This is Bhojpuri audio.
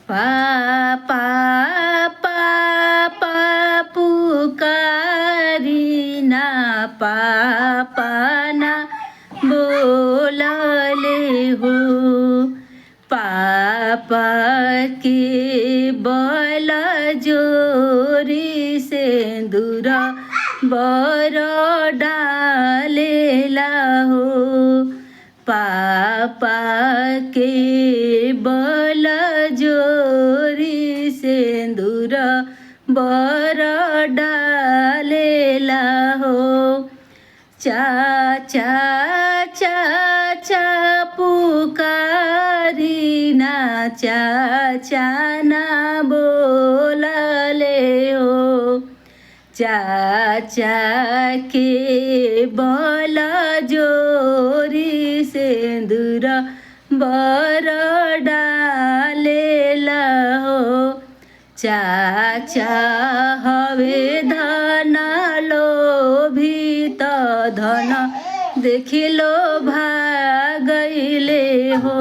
पापा पापा पुकारिना पापा ना बोलले हो। पापा के बल जोरी सिंदूर बर डालेला हो। पापा के बल जोरी सिंदूर बर डालेला हो। चाचा चाचा पुकारिना चाचा ना बोलले हो। चाचा के बल जोरी सिंदूर बर डालेला हो। चाचा हवे धन लोभी त धन देखिलो भागैले हो।